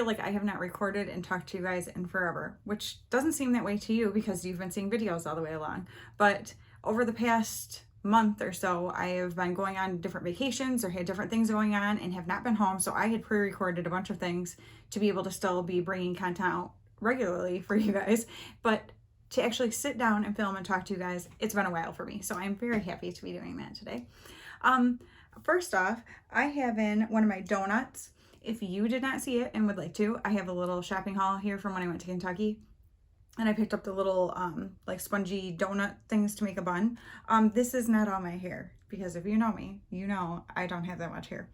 feel like I have not recorded and talked to you guys in forever, which doesn't seem that way to you because you've been seeing videos all the way along. But over the past month or so, I have been going on different vacations or had different things going on and have not been home. So I had pre-recorded a bunch of things to be able to still be bringing content out regularly for you guys. But to actually sit down and film and talk to you guys, it's been a while for me. So I'm very happy to be doing that today. First off, I have in one of my donuts. If you did not see it and would like to, I have a little shopping haul here from when I went to Kentucky. And I picked up the little like spongy donut things to make a bun. This is not all my hair because if you know me, you know I don't have that much hair.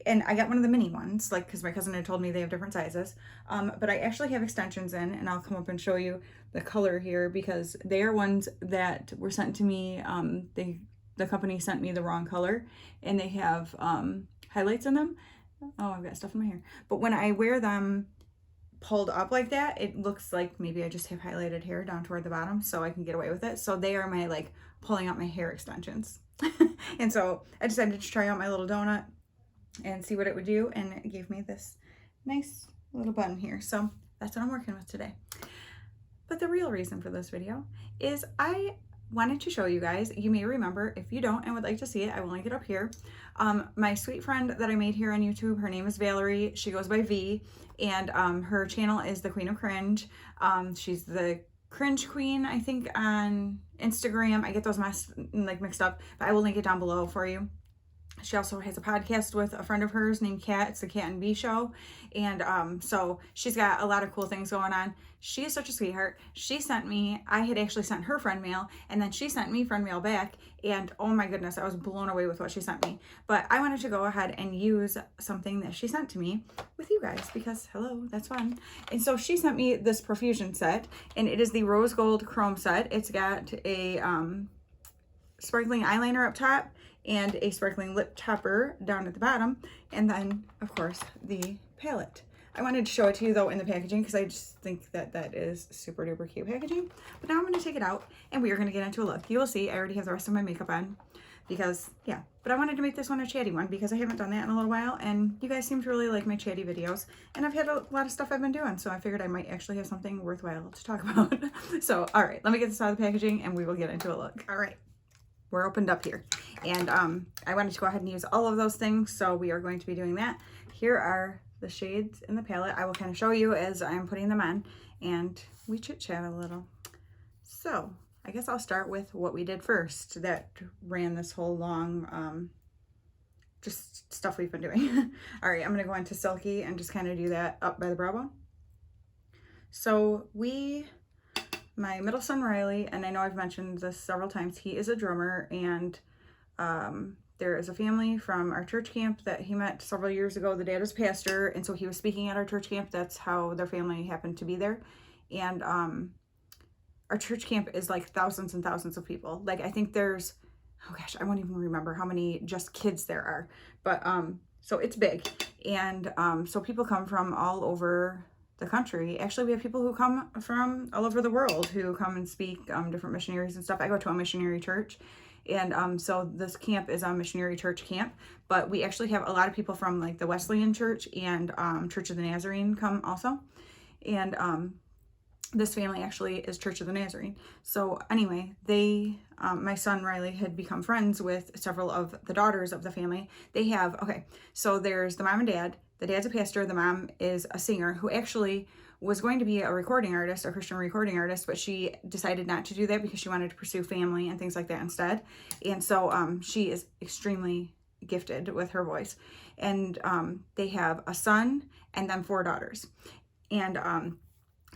And I got one of the mini ones, like, because my cousin had told me they have different sizes. But I actually have extensions in, and I'll come up and show you the color here because they are ones that were sent to me. The company sent me the wrong color, and they have highlights in them. Oh, I've got stuff in my hair. But when I wear them pulled up like that, it looks like maybe I just have highlighted hair down toward the bottom, so I can get away with it. So they are my, like, pulling up my hair extensions. And so I decided to try out my little donut and see what it would do, and it gave me this nice little bun here. So that's what I'm working with today. But the real reason for this video is I wanted to show you guys, you may remember, if you don't and would like to see it, I will link it up here. My sweet friend that I made here on YouTube, her name is Valerie. She goes by V, and her channel is The Queen of Cringe. She's the Cringe Queen, I think, on Instagram. I get those mixed up, but I will link it down below for you. She also has a podcast with a friend of hers named Kat. It's the Kat and B Show. And so she's got a lot of cool things going on. She is such a sweetheart. She sent me, I had actually sent her friend mail, and then she sent me friend mail back. And oh my goodness, I was blown away with what she sent me. But I wanted to go ahead and use something that she sent to me with you guys because, hello, that's fun. And so she sent me this Profusion set, and it is the Rose Gold Chrome set. It's got a sparkling eyeliner up top and a sparkling lip topper down at the bottom, and then of course the palette. I wanted to show it to you though in the packaging because I just think that that is super duper cute packaging. But now I'm going to take it out and we are going to get into a look. You will see I already have the rest of my makeup on because, yeah, but I wanted to make this one a chatty one because I haven't done that in a little while, and you guys seem to really like my chatty videos, and I've had a lot of stuff I've been doing, so I figured I might actually have something worthwhile to talk about. So all right, let me get this out of the packaging and we will get into a look. All right, we're opened up here, and I wanted to go ahead and use all of those things, so we are going to be doing that. Here are the shades in the palette. I will kind of show you as I'm putting them on, and we chit chat a little. So I guess I'll start with what we did first that ran this whole long just stuff we've been doing. All right, I'm gonna go into Silky and just kind of do that up by the brow bone. So my middle son Riley, and I know I've mentioned this several times, he is a drummer, and there is a family from our church camp that he met several years ago. The dad was pastor, and so he was speaking at our church camp. That's how their family happened to be there. And our church camp is like thousands and thousands of people. Like, I think there's, oh gosh, I won't even remember how many just kids there are. But so it's big, and so people come from all over the country. Actually, we have people who come from all over the world who come and speak, different missionaries and stuff. I go to a missionary church, and so this camp is a missionary church camp, but we actually have a lot of people from like the Wesleyan Church and Church of the Nazarene come also. And this family actually is Church of the Nazarene. So anyway, they, my son Riley had become friends with several of the daughters of the family. They have, okay, so there's the mom and dad. The dad's a pastor, the mom is a singer who actually was going to be a recording artist, a Christian recording artist, but she decided not to do that because she wanted to pursue family and things like that instead. And so she is extremely gifted with her voice. And they have a son and then 4 daughters. And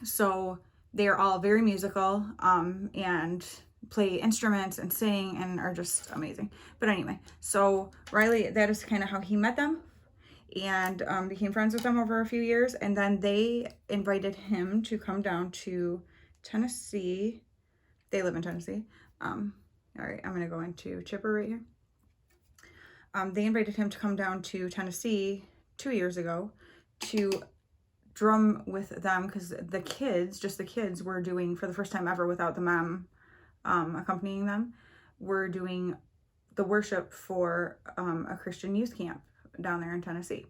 so they are all very musical and play instruments and sing and are just amazing. But anyway, so Riley, that is kind of how he met them, and became friends with them over a few years. And then they invited him to come down to Tennessee. They live in Tennessee. All right, I'm gonna go into Chipper right here. They invited him to come down to Tennessee 2 years ago to drum with them because the kids, just the kids, were doing, for the first time ever without the mom accompanying them, were doing the worship for a Christian youth camp down there in Tennessee.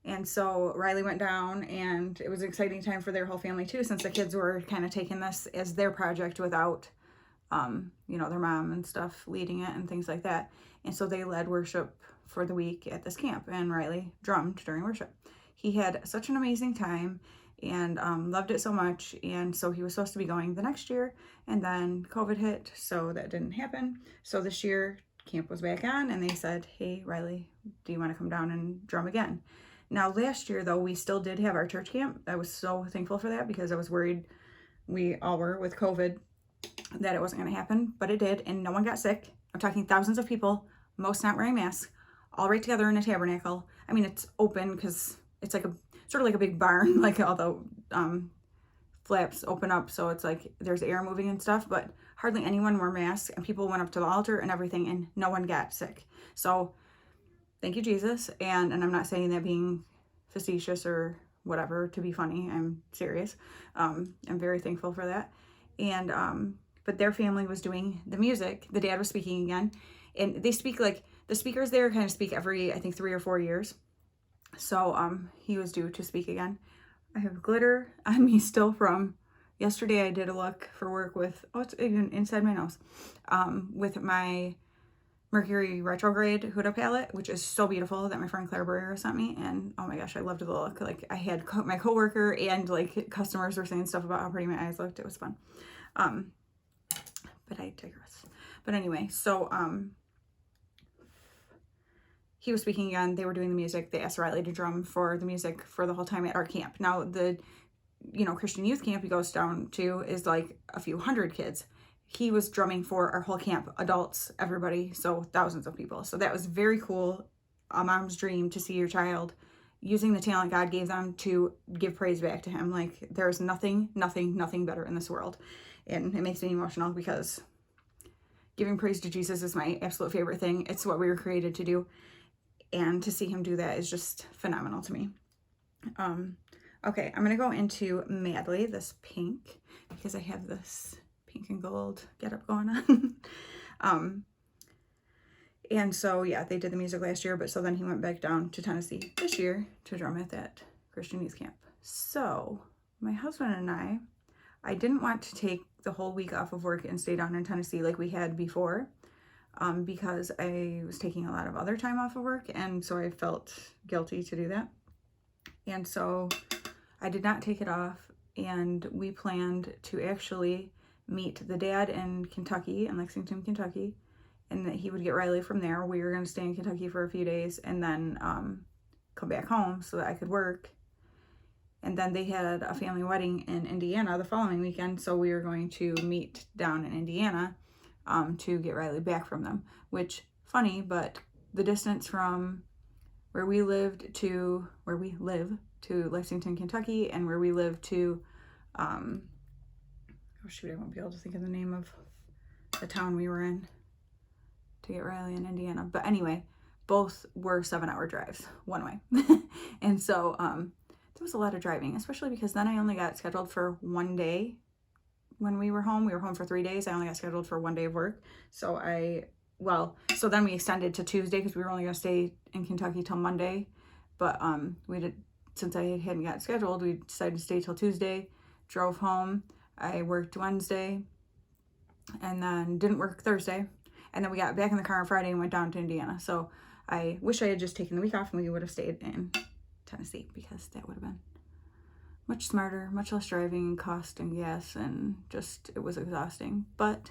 And so Riley went down, and it was an exciting time for their whole family too, since the kids were kind of taking this as their project without, you know, their mom and stuff leading it and things like that. And so they led worship for the week at this camp, and Riley drummed during worship. He had such an amazing time and loved it so much. And so he was supposed to be going the next year, and then COVID hit, so that didn't happen. So this year camp was back on, and they said, hey, Riley, do you want to come down and drum again? Now, last year, though, we still did have our church camp. I was so thankful for that, because I was worried, we all were with COVID, that it wasn't going to happen, but it did, and no one got sick. I'm talking thousands of people, most not wearing masks, all right together in a tabernacle. I mean, it's open because it's like sort of like a big barn, like all the flaps open up, so it's like there's air moving and stuff, but hardly anyone wore masks, and people went up to the altar and everything, and no one got sick. So thank you, Jesus. And I'm not saying that being facetious or whatever to be funny. I'm serious. I'm very thankful for that. And but their family was doing the music. The dad was speaking again, and they speak, like, the speakers there kind of speak every, I think, 3 or 4 years. So he was due to speak again. I have glitter on me still from yesterday. I did a look for work with, oh, it's even inside my nose, with my Mercury retrograde Huda palette, which is so beautiful, that my friend Claire Burger sent me. And oh my gosh, I loved the look. Like, I had my coworker and like customers were saying stuff about how pretty my eyes looked. It was fun. But I digress. But anyway, so he was speaking again. They were doing the music. They asked Riley to drum for the music for the whole time at our camp. Now, the, you know, Christian youth camp he goes down to is like a few hundred kids. He was drumming for our whole camp, adults, everybody, so thousands of people. So that was very cool. A mom's dream to see your child using the talent God gave them to give praise back to him. Like, there's nothing better in this world. And it makes me emotional, because giving praise to Jesus is my absolute favorite thing. It's what we were created to do. And to see him do that is just phenomenal to me. Okay, I'm going to go into Madly, this pink, because I have this pink and gold getup going on. And so, yeah, they did the music last year, but so then he went back down to Tennessee this year to drum at that Christian youth camp. So my husband and I didn't want to take the whole week off of work and stay down in Tennessee like we had before, because I was taking a lot of other time off of work, and so I felt guilty to do that. And so I did not take it off, and we planned to actually meet the dad in Kentucky, in Lexington, Kentucky, and that he would get Riley from there. We were going to stay in Kentucky for a few days and then come back home so that I could work. And then they had a family wedding in Indiana the following weekend, so we were going to meet down in Indiana to get Riley back from them. Which, funny, but the distance from where we live to Lexington, Kentucky, and where we live to oh shoot, I won't be able to think of the name of the town we were in to get Riley in Indiana. But anyway, both were 7-hour drives one way. And so there was a lot of driving, especially because then I only got scheduled for one day when we were home. We were home for 3 days. I only got scheduled for 1 day of work. So so then we extended to Tuesday, because we were only going to stay in Kentucky till Monday. But since I hadn't got scheduled, we decided to stay till Tuesday, drove home. I worked Wednesday and then didn't work Thursday. And then we got back in the car on Friday and went down to Indiana. So I wish I had just taken the week off and we would have stayed in Tennessee, because that would have been much smarter, much less driving and cost and gas, and just, it was exhausting, but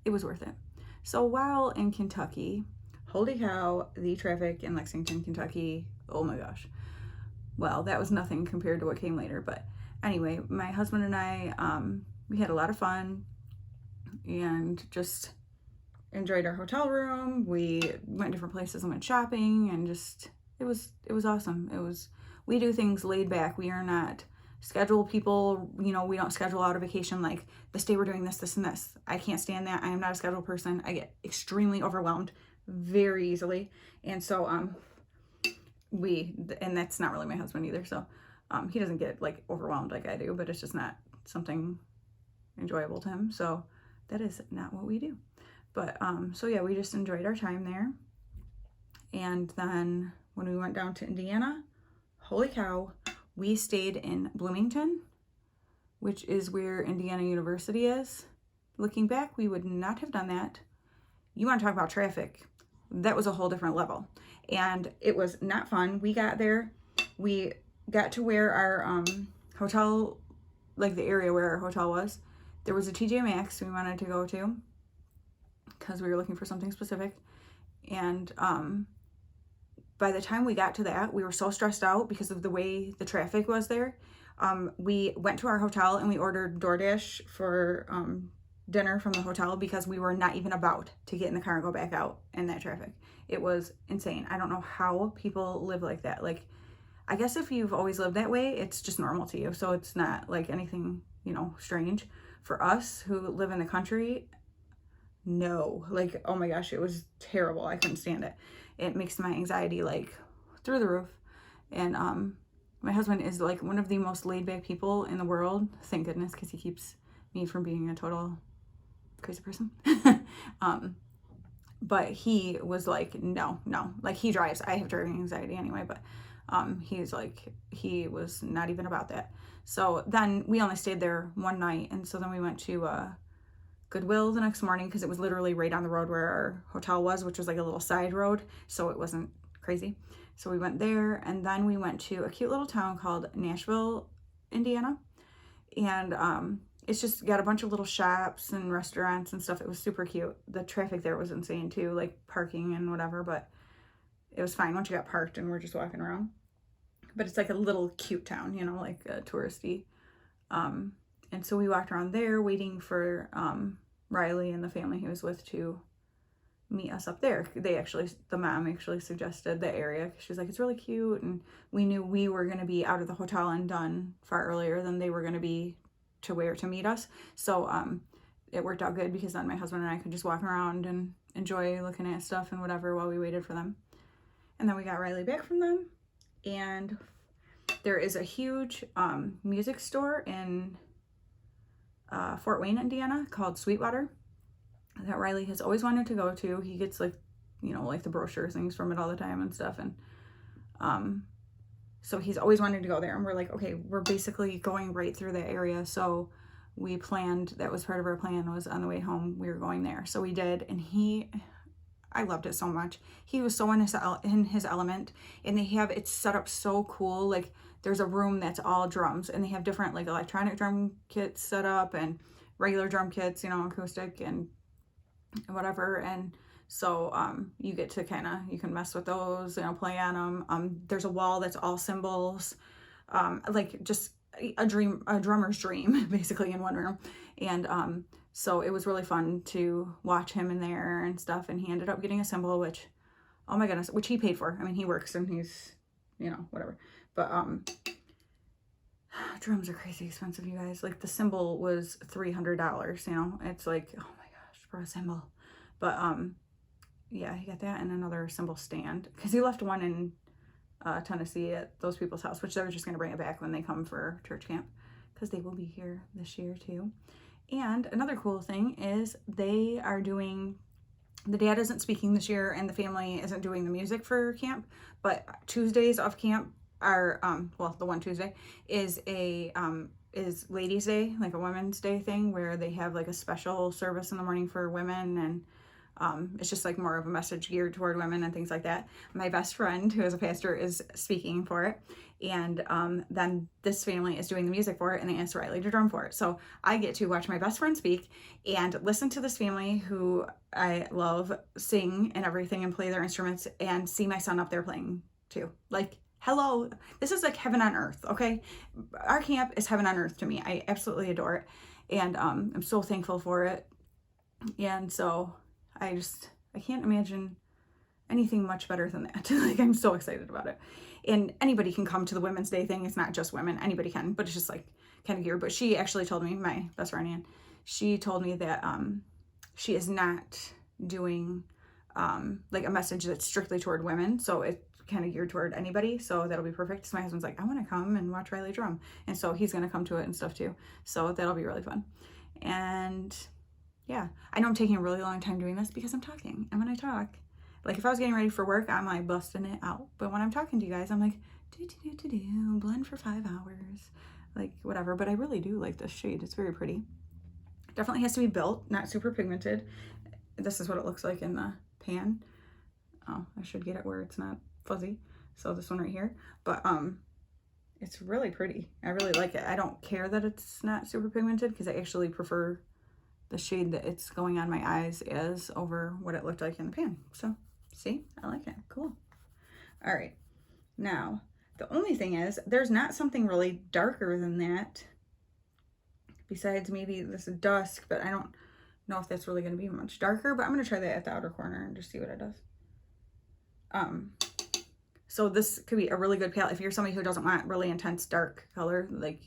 it was worth it. So while in Kentucky, holy cow, the traffic in Lexington, Kentucky, oh my gosh. Well, that was nothing compared to what came later. But anyway, my husband and I, we had a lot of fun and just enjoyed our hotel room. We went different places and went shopping, and just, it was awesome. We do things laid back. We are not schedule people, you know, we don't schedule out a vacation like, this day we're doing this, this, and this. I can't stand that. I am not a schedule person. I get extremely overwhelmed very easily. And so, and that's not really my husband either. So, he doesn't get like overwhelmed like I do, but it's just not something enjoyable to him. So that is not what we do. But, so yeah, we just enjoyed our time there. And then when we went down to Indiana, holy cow, we stayed in Bloomington, which is where Indiana University is. Looking back, we would not have done that. You want to talk about traffic. That was a whole different level. And it was not fun. We got there, we got to where our hotel, like the area where our hotel was. There was a TJ Maxx we wanted to go to because we were looking for something specific. And by the time we got to that, we were so stressed out because of the way the traffic was there. We went to our hotel and we ordered DoorDash for dinner from the hotel because we were not even about to get in the car and go back out in that traffic. It was insane. I don't know how people live like that. Like, I guess if you've always lived that way, it's just normal to you. So it's not like anything, you know, strange. For us who live in the country, no. Like, oh my gosh, it was terrible. I couldn't stand it. It makes my anxiety like through the roof. And my husband is like one of the most laid back people in the world. Thank goodness, because he keeps me from being a total crazy person. But he was like, no. Like, he drives. I have driving anxiety anyway, but he's like, he was not even about that. So then we only stayed there one night. And so then we went to Goodwill the next morning because it was literally right on the road where our hotel was, which was like a little side road. So it wasn't crazy. So we went there, and then we went to a cute little town called Nashville, Indiana. And it's just got a bunch of little shops and restaurants and stuff. It was super cute. The traffic there was insane too, like parking and whatever, but it was fine once you got parked and we're just walking around. But it's like a little cute town, you know, like touristy. And so we walked around there waiting for Riley and the family he was with to meet us up there. The mom actually suggested the area. She's like, it's really cute. And we knew we were going to be out of the hotel and done far earlier than they were going to be to where to meet us. So it worked out good because then my husband and I could just walk around and enjoy looking at stuff and whatever while we waited for them. And then we got Riley back from them. And there is a huge music store in Fort Wayne, Indiana called Sweetwater that Riley has always wanted to go to. He gets like, you know, like the brochure things from it all the time and stuff. And so he's always wanted to go there. And we're like, okay, we're basically going right through the area. So we planned, that was part of our plan, was on the way home, we were going there. So we did. And I loved it so much. He was so in his element, and they have it set up so cool. Like, there's a room that's all drums, and they have different like electronic drum kits set up and regular drum kits, you know, acoustic and whatever. And so you get to you can mess with those, you know, play on them. There's a wall that's all cymbals, like just a drummer's dream basically in one room. And so it was really fun to watch him in there and stuff. And he ended up getting a cymbal, which, oh my goodness, which he paid for. I mean, he works and he's, you know, whatever. But drums are crazy expensive, you guys. Like, the cymbal was $300, you know. It's like, oh my gosh, for a cymbal. But yeah, he got that and another cymbal stand because he left one in Tennessee at those people's house, which they were just going to bring it back when they come for church camp because they will be here this year too. And another cool thing is they are doing, the dad isn't speaking this year and the family isn't doing the music for camp, but Tuesdays of camp are, well, the one Tuesday is is Ladies' Day, like a Women's Day thing where they have like a special service in the morning for women, and it's just like more of a message geared toward women and things like that. My best friend, who is a pastor, is speaking for it, and then this family is doing the music for it, and they asked Riley to drum for it. So I get to watch my best friend speak and listen to this family who I love sing and everything and play their instruments, and see my son up there playing too. Like, hello, this is like heaven on earth, okay? Our camp is heaven on earth to me. I absolutely adore it, and I'm so thankful for it. And so I can't imagine anything much better than that. Like, I'm so excited about it. And anybody can come to the Women's Day thing. It's not just women. Anybody can, but it's just like kind of geared. But she actually told me, my best friend Ann, she told me that she is not doing like a message that's strictly toward women. So it's kind of geared toward anybody. So that'll be perfect. So my husband's like, I want to come and watch Riley drum. And so he's going to come to it and stuff too. So that'll be really fun. And yeah, I know I'm taking a really long time doing this because I'm talking. And when I talk, Like if I was getting ready for work, I'm like busting it out. But when I'm talking to you guys, I'm like, blend for 5 hours, like whatever. But I really do like this shade. It's very pretty. Definitely has to be built, not super pigmented. This is what it looks like in the pan. Oh, I should get it where it's not fuzzy. So this one right here. But it's really pretty. I really like it. I don't care that it's not super pigmented because I actually prefer the shade that it's going on my eyes as over what it looked like in the pan. So see, I like it. Cool. All right. Now, the only thing is there's not something really darker than that besides maybe this dusk, but I don't know if that's really going to be much darker, but I'm going to try that at the outer corner and just see what it does. So this could be a really good palette if you're somebody who doesn't want really intense dark color. Like,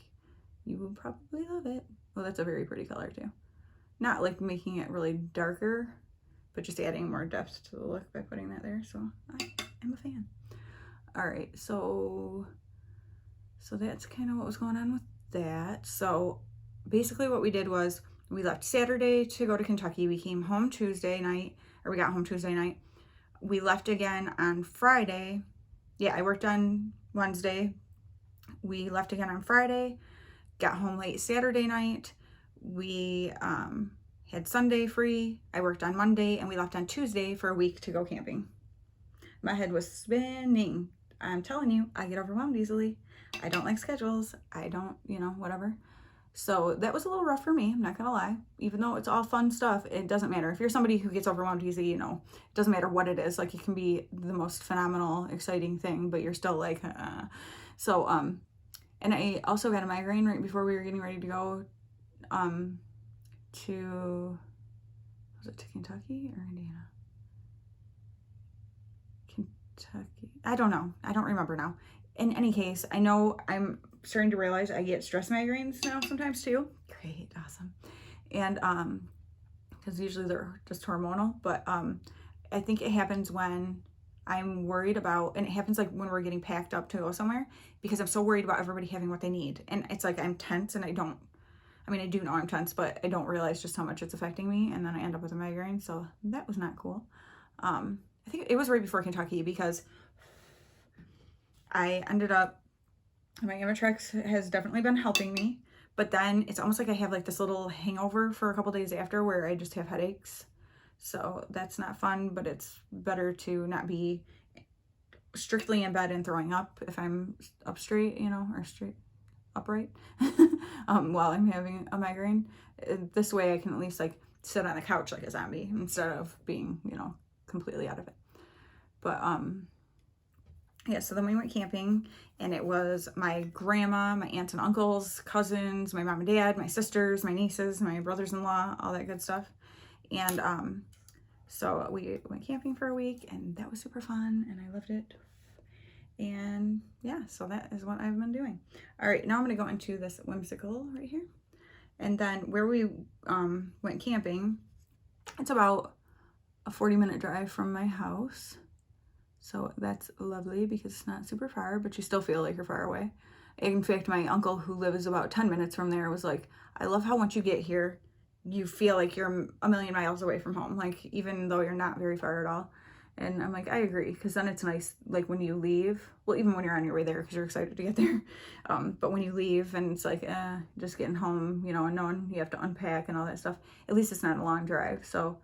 you would probably love it. Well, that's a very pretty color too. Not like making it really darker, but just adding more depth to the look by putting that there. So I am a fan. All right, so that's kind of what was going on with that. So basically what we did was we left Saturday to go to Kentucky. We came home Tuesday night, or we got home Tuesday night. We left again on Friday. Yeah, I worked on Wednesday. We left again on Friday, got home late Saturday night. We had Sunday free. I worked on Monday, and we left on Tuesday for a week to go camping. My head was spinning. I'm telling you, I get overwhelmed easily. I don't like schedules. I don't, whatever. So that was a little rough for me, I'm not gonna lie. Even though it's all fun stuff, it doesn't matter. If you're somebody who gets overwhelmed easy, it doesn't matter what it is. Like, it can be the most phenomenal, exciting thing, but you're still like, So, and I also got a migraine right before we were getting ready to go to, was it to Kentucky or Indiana? Kentucky. I don't know. I don't remember now. In any case, I know I'm starting to realize I get stress migraines now sometimes too. Great, awesome. And because usually they're just hormonal, but I think it happens when I'm worried about, and it happens like when we're getting packed up to go somewhere, because I'm so worried about everybody having what they need. And it's like I'm tense, and I do know I'm tense, but I don't realize just how much it's affecting me, and then I end up with a migraine. So that was not cool. I think it was right before Kentucky, because I ended up, my Amitrex has definitely been helping me, but then it's almost like I have like this little hangover for a couple days after where I just have headaches. So that's not fun, but it's better to not be strictly in bed and throwing up if I'm up straight, or straight upright while I'm having a migraine. This way I can at least like sit on the couch like a zombie instead of being, completely out of it. But yeah, so then we went camping, and it was my grandma, my aunts and uncles, cousins, my mom and dad, my sisters, my nieces, my brothers-in-law, all that good stuff. And so we went camping for a week, and that was super fun, and I loved it. And yeah, so that is what I've been doing. All right, now I'm going to go into this whimsical right here. And then where we went camping, it's about a 40-minute drive from my house. So that's lovely because it's not super far, but you still feel like you're far away. In fact, my uncle, who lives about 10 minutes from there, was like, I love how once you get here, you feel like you're a million miles away from home, like even though you're not very far at all. And I'm like, I agree, because then it's nice, like when you leave, well, even when you're on your way there because you're excited to get there, but when you leave and it's like, just getting home, and knowing you have to unpack and all that stuff, at least it's not a long drive. So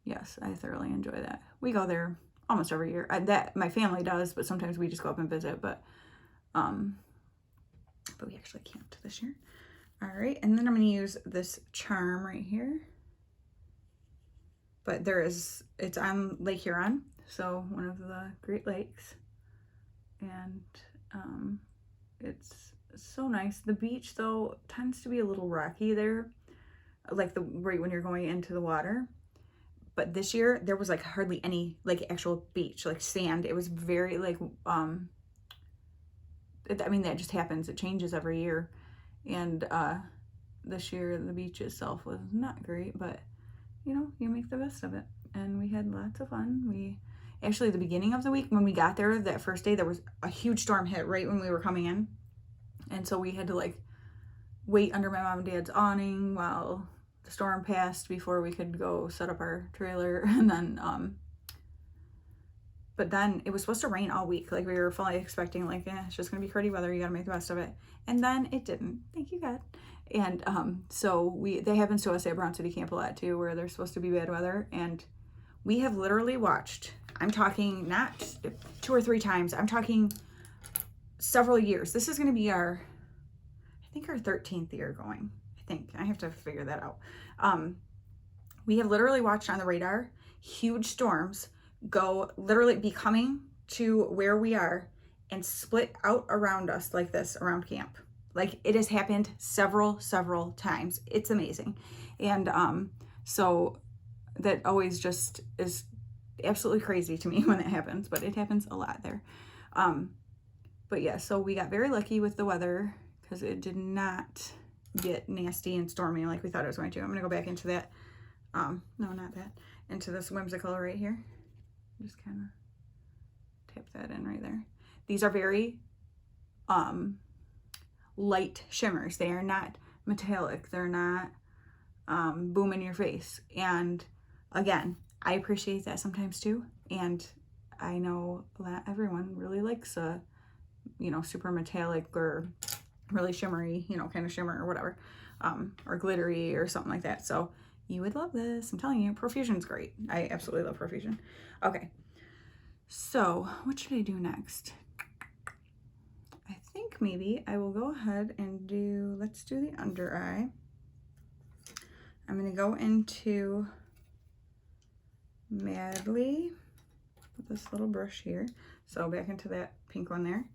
yes, I thoroughly enjoy that. We go there almost every year. That my family does, but sometimes we just go up and visit. But we actually camped this year. All right, and then I'm going to use this charm right here. But it's on Lake Huron, so one of the Great Lakes, and it's so nice. The beach though tends to be a little rocky there, like right when you're going into the water. But this year there was like hardly any like actual beach, like sand. It was very like that just happens. It changes every year, and this year the beach itself was not great, but you make the best of it. And we had lots of fun. We actually, the beginning of the week when we got there, that first day, there was a huge storm hit right when we were coming in, and so we had to like wait under my mom and dad's awning while the storm passed before we could go set up our trailer. And then But then it was supposed to rain all week. Like we were fully expecting like, it's just gonna be cruddy weather. You gotta make the best of it. And then it didn't. Thank you, God. And so they happen to us at Brown City Camp a lot too, where there's supposed to be bad weather. And we have literally watched, I'm talking not 2 or 3 times, I'm talking several years. This is gonna be I think our 13th year going. I have to figure that out. We have literally watched on the radar huge storms literally be coming to where we are and split out around us like this around camp. Like it has happened several times. It's amazing. And so that always just is absolutely crazy to me when it happens, but it happens a lot there. But yeah, so we got very lucky with the weather because it did not get nasty and stormy like we thought it was going to. I'm going to go back into that. No, not that. Into this whimsical right here. Just kind of tap that in right there. These are very light shimmers. They are not metallic. They're not boom in your face. And again, I appreciate that sometimes too. And I know that everyone really likes a, you know, super metallic or really shimmery, you know, kind of shimmer or whatever, or glittery or something like that. So you would love this. I'm telling you, Profusion's great. I absolutely love Profusion. Okay, so what should I do next? I think maybe I will go ahead and let's do the under eye. I'm gonna go into Madly with this little brush here. So back into that pink one there.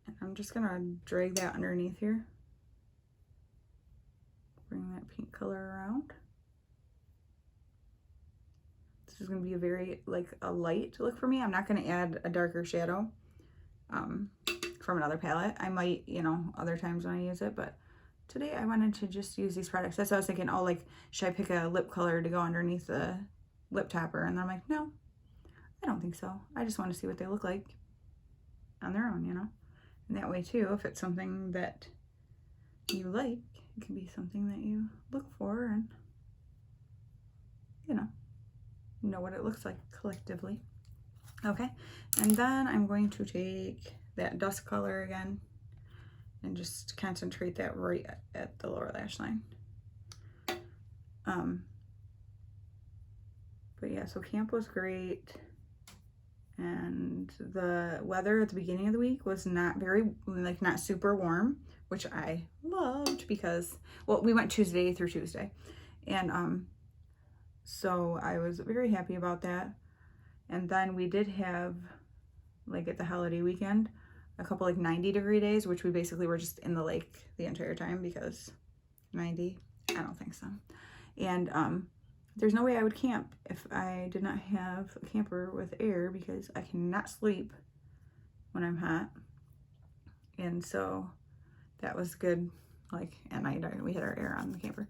And I'm just gonna drag that underneath here. Bring that pink color around. This is gonna be a very, like a light look for me. I'm not gonna add a darker shadow from another palette. I might, you know, other times when I use it, but today I wanted to just use these products. That's what I was thinking, oh, like, should I pick a lip color to go underneath the lip topper? And then I'm like, no, I don't think so. I just want to see what they look like on their own, you know? And that way too, if it's something that you like, it can be something that you look for and, you know what it looks like collectively. Okay, and then I'm going to take that dust color again and just concentrate that right at the lower lash line. But yeah, so camp was great. And the weather at the beginning of the week was not not super warm, which I loved because, well, we went Tuesday through Tuesday. And so I was very happy about that. And then we did have, like at the holiday weekend, a couple like 90-degree days, which we basically were just in the lake the entire time because 90, I don't think so. And there's no way I would camp if I did not have a camper with air because I cannot sleep when I'm hot. And so that was good. Like at night we had our air on the camper.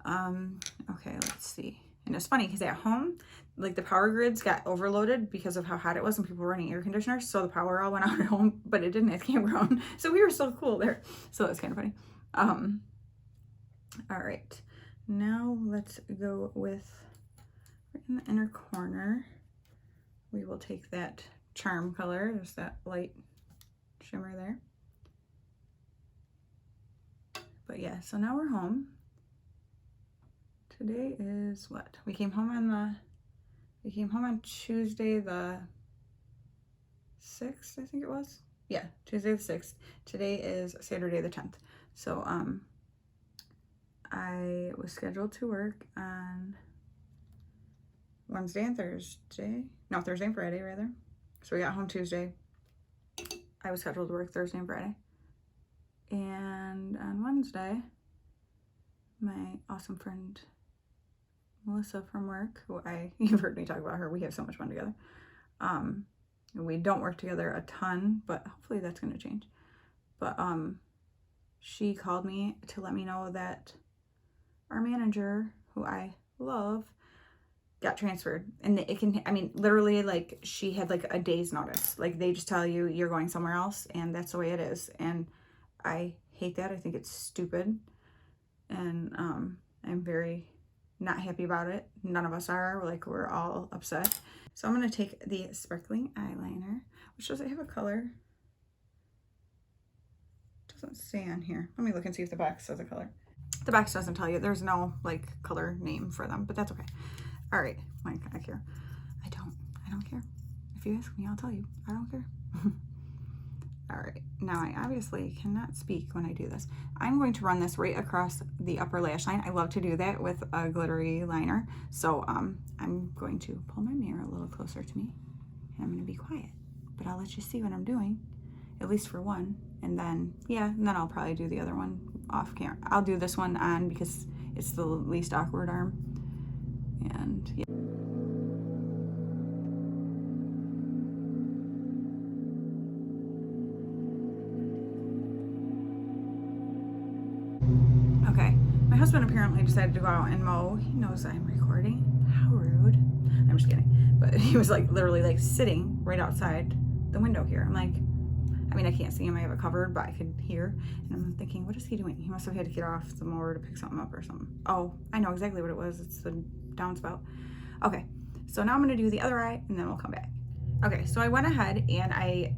Okay, let's see. And it's funny because at home, like the power grids got overloaded because of how hot it was and people were running air conditioners. So the power all went out at home, but it didn't at the campground. So we were still cool there. So it was kind of funny. All right, now let's go with, in the inner corner, we will take that charm color. There's that light shimmer there. But yeah, so now we're home. Today is what? We came home on Tuesday the 6th, I think it was. Yeah, Tuesday the 6th. Today is Saturday the 10th. So I was scheduled to work on Wednesday and Thursday. No, Thursday and Friday rather. So we got home Tuesday. I was scheduled to work Thursday and Friday. And on Wednesday, my awesome friend Melissa from work, who you've heard me talk about her, we have so much fun together. We don't work together a ton, but hopefully that's going to change. But she called me to let me know that our manager, who I love, got transferred. And it can, I mean, literally, like, she had like a day's notice. Like, they just tell you you're going somewhere else, and that's the way it is. And I hate that. I think it's stupid. And I'm very not happy about it. None of us are, like we're all upset. So I'm gonna take the sparkling eyeliner, which does it have a color? Doesn't say on here. Let me look and see if the box says a color. The box doesn't tell you. There's no like color name for them, but that's okay. All right, Mike, I care. I don't care. If you ask me, I'll tell you. I don't care. All right, now I obviously cannot speak when I do this. I'm going to run this right across the upper lash line. I love to do that with a glittery liner. So I'm going to pull my mirror a little closer to me, and I'm gonna be quiet, but I'll let you see what I'm doing, at least for one. And then, yeah, and then I'll probably do the other one off camera. I'll do this one on because it's the least awkward arm. And yeah. Okay, my husband apparently decided to go out and mow. He knows I'm recording. How rude. I'm just kidding. But he was like literally like sitting right outside the window here. I'm like, I mean, I can't see him, I have it covered, but I could hear. And I'm thinking, what is he doing? He must have had to get off the mower to pick something up or something. Oh, I know exactly what it was. It's the downspout. Okay, so now I'm gonna do the other eye and then we'll come back. Okay, so I went ahead and I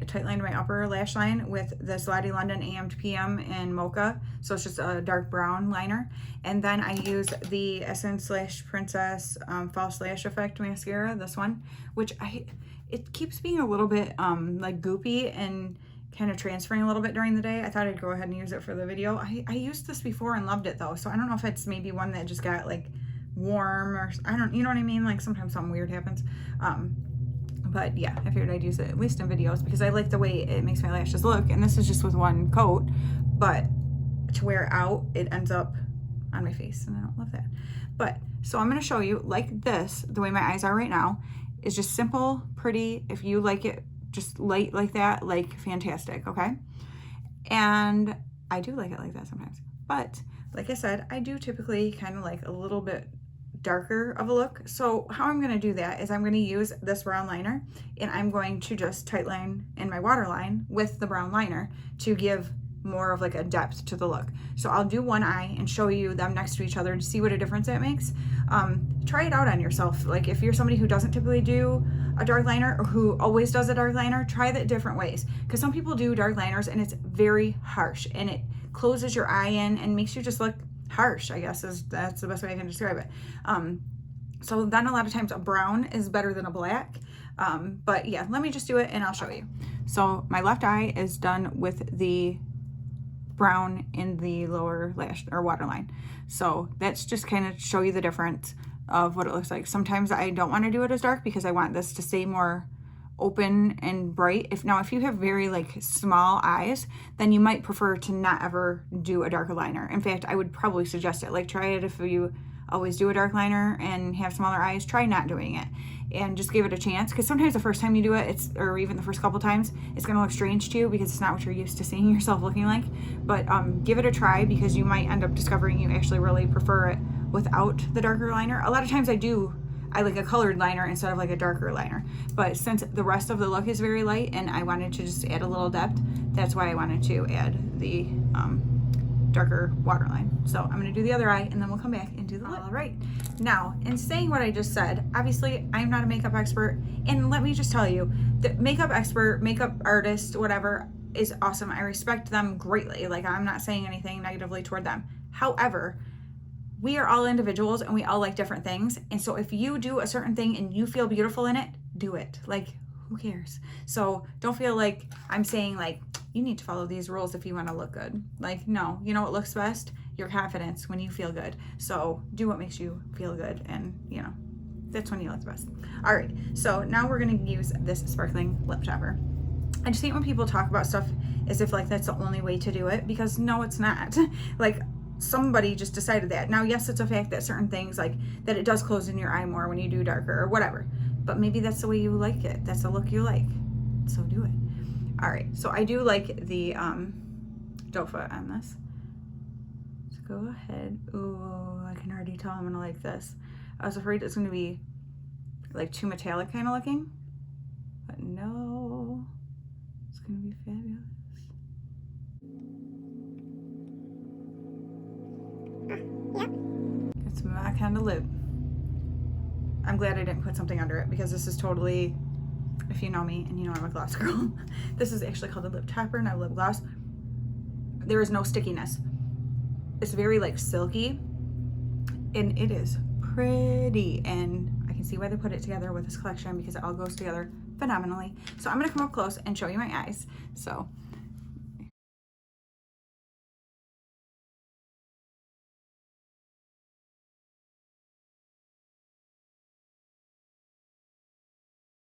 tight lined my upper lash line with this Lottie London AM to PM in Mocha. So it's just a dark brown liner. And then I use the Essence Lash Princess False Lash Effect mascara, this one, which it keeps being a little bit like goopy and kind of transferring a little bit during the day. I thought I'd go ahead and use it for the video. I used this before and loved it though, so I don't know if it's maybe one that just got like warm or you know what I mean? Like sometimes something weird happens. But yeah, I figured I'd use it at least in videos because I like the way it makes my lashes look. And this is just with one coat, but to wear out, it ends up on my face and I don't love that. But so I'm gonna show you like this, the way my eyes are right now is just simple, pretty. If you like it just light like that, like fantastic, okay? And I do like it like that sometimes. But like I said, I do typically kind of like a little bit darker of a look. So how I'm gonna do that is I'm gonna use this brown liner and I'm going to just tight line in my waterline with the brown liner to give more of like a depth to the look. So I'll do one eye and show you them next to each other to see what a difference that makes. Try it out on yourself. Like if you're somebody who doesn't typically do a dark liner or who always does a dark liner, try that different ways. Because some people do dark liners and it's very harsh and it closes your eye in and makes you just look harsh, I guess that's the best way I can describe it. So then a lot of times a brown is better than a black. But yeah, let me just do it and I'll show you. So my left eye is done with the brown in the lower lash or waterline. So that's just kind of show you the difference of what it looks like. Sometimes I don't want to do it as dark because I want this to stay more open and bright. If you have very like small eyes, then you might prefer to not ever do a darker liner. In fact, I would probably suggest it. Like try it if you always do a dark liner and have smaller eyes, try not doing it and just give it a chance, because sometimes the first time you do it, or even the first couple times, it's gonna look strange to you because it's not what you're used to seeing yourself looking like. But give it a try because you might end up discovering you actually really prefer it without the darker liner. A lot of times I like a colored liner instead of like a darker liner, but since the rest of the look is very light and I wanted to just add a little depth, that's why I wanted to add the darker waterline. So I'm gonna do the other eye and then we'll come back and do the lip. All right, now in saying what I just said, obviously I'm not a makeup expert, and let me just tell you, the makeup expert, makeup artist, whatever, is awesome. I respect them greatly. Like I'm not saying anything negatively toward them. However, we are all individuals and we all like different things. And so if you do a certain thing and you feel beautiful in it, do it. Like, who cares? So don't feel like I'm saying like, you need to follow these rules if you want to look good. Like, no, you know what looks best? Your confidence when you feel good. So do what makes you feel good, and you know, that's when you look the best. All right, so now we're gonna use this sparkling lip topper. I just hate when people talk about stuff as if like that's the only way to do it, because no, it's not. Like, somebody just decided that. Now, yes, it's a fact that certain things, like that it does close in your eye more when you do darker or whatever, but maybe that's the way you like it. That's the look you like, so do it. All right, so I do like the doe foot on this. So go ahead. Ooh, I can already tell I'm gonna like this. I was afraid it's gonna be like too metallic kind of looking, but no, it's gonna be fabulous. It's my kind of lip. I'm glad I didn't put something under it because this is totally, if you know me and you know I'm a gloss girl, this is actually called a lip topper, not a lip gloss. There is no stickiness. It's very like silky and it is pretty, and I can see why they put it together with this collection because it all goes together phenomenally. So I'm gonna come up close and show you my eyes. So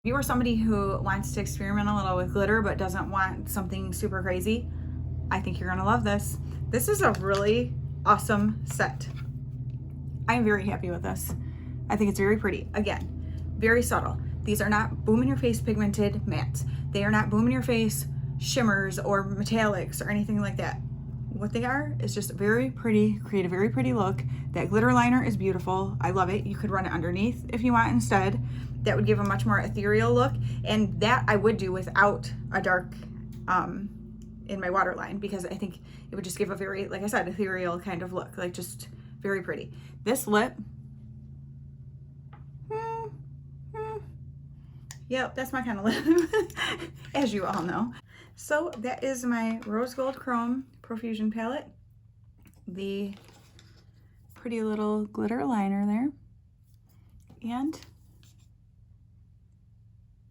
if you are somebody who wants to experiment a little with glitter but doesn't want something super crazy, I think you're gonna love this. This is a really awesome set. I'm very happy with this. I think it's very pretty. Again, very subtle. These are not boom in your face pigmented mattes. They are not boom in your face shimmers or metallics or anything like that. What they are is just very pretty, create a very pretty look. That glitter liner is beautiful. I love it. You could run it underneath if you want instead. That would give a much more ethereal look, and that I would do without a dark in my waterline because I think it would just give a very, like I said, ethereal kind of look, like just very pretty. This lip, yep, that's my kind of lip, as you all know. So that is my Rose Gold Chrome Profusion palette. The pretty little glitter liner there. And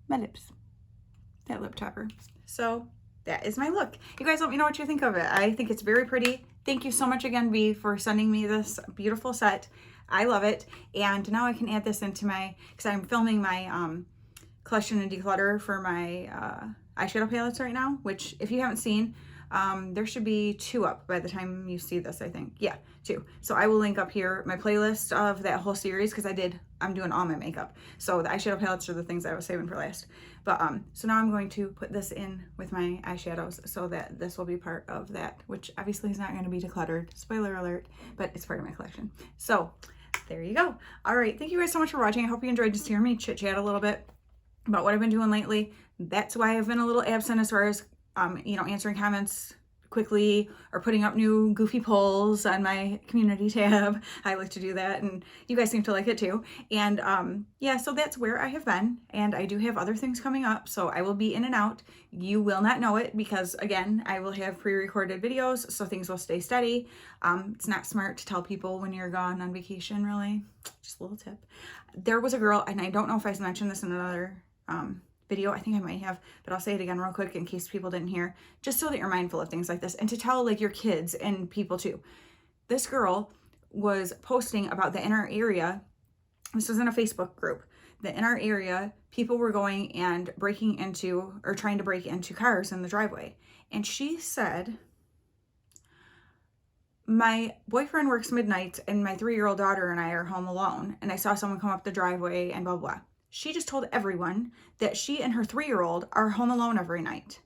my lips, that lip topper. So that is my look. You guys let me know what you think of it. I think it's very pretty. Thank you so much again, B, for sending me this beautiful set. I love it. And now I can add this into my, because I'm filming my collection and declutter for my eyeshadow palettes right now, which if you haven't seen, there should be 2 up by the time you see this, I think. Yeah, 2. So I will link up here my playlist of that whole series because I'm doing all my makeup. So the eyeshadow palettes are the things I was saving for last. But so now I'm going to put this in with my eyeshadows so that this will be part of that, which obviously is not going to be decluttered. Spoiler alert, but it's part of my collection. So there you go. All right, thank you guys so much for watching. I hope you enjoyed just hearing me chit chat a little bit about what I've been doing lately. That's why I've been a little absent as far as you know, answering comments quickly or putting up new goofy polls on my community tab. I like to do that, and you guys seem to like it too. And yeah, so that's where I have been, and I do have other things coming up, so I will be in and out. You will not know it because, again, I will have pre-recorded videos, so things will stay steady. It's not smart to tell people when you're gone on vacation, really. Just a little tip. There was a girl, and I don't know if I mentioned this in another video, I think I might have, but I'll say it again real quick in case people didn't hear, just so that you're mindful of things like this and to tell like your kids and people too. This girl was posting about that in our area, this was in a Facebook group, that in our area people were going and breaking into or trying to break into cars in the driveway, and she said, my boyfriend works midnight and my 3-year-old daughter and I are home alone, and I saw someone come up the driveway and blah blah. She just told everyone that she and her 3-year-old are home alone every night.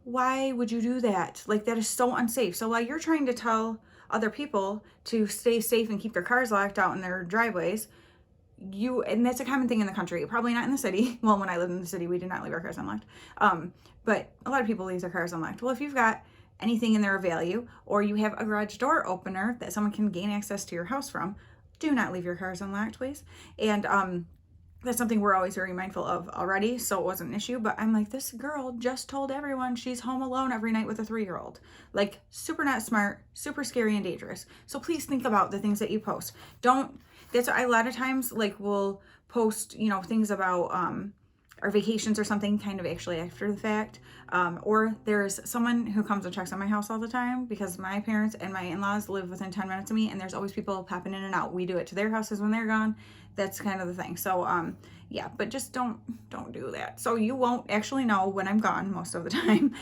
Why would you do that? Like, that is so unsafe. So while you're trying to tell other people to stay safe and keep their cars locked out in their driveways, and that's a common thing in the country, probably not in the city. Well, when I lived in the city, we did not leave our cars unlocked. But a lot of people leave their cars unlocked. Well, if you've got anything in there of value, or you have a garage door opener that someone can gain access to your house from, do not leave your cars unlocked, please. And that's something we're always very mindful of already, so it wasn't an issue. But I'm like, this girl just told everyone she's home alone every night with a 3-year-old. Like, super not smart, super scary and dangerous. So please think about the things that you post. That's why a lot of times, like, we'll post, you know, things about our vacations or something kind of actually after the fact. Or there's someone who comes and checks on my house all the time because my parents and my in-laws live within 10 minutes of me, and there's always people popping in and out. We do it to their houses when they're gone. That's kind of the thing. So yeah, but just don't do that. So you won't actually know when I'm gone most of the time.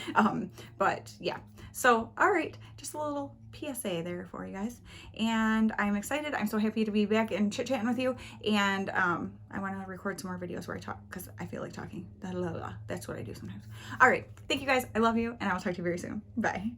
But yeah, so all right, just a little PSA there for you guys, and I'm excited. I'm so happy to be back and chit-chatting with you, and I want to record some more videos where I talk because I feel like talking. That's what I do sometimes. All right, thank you guys. I love you, and I will talk to you very soon. Bye.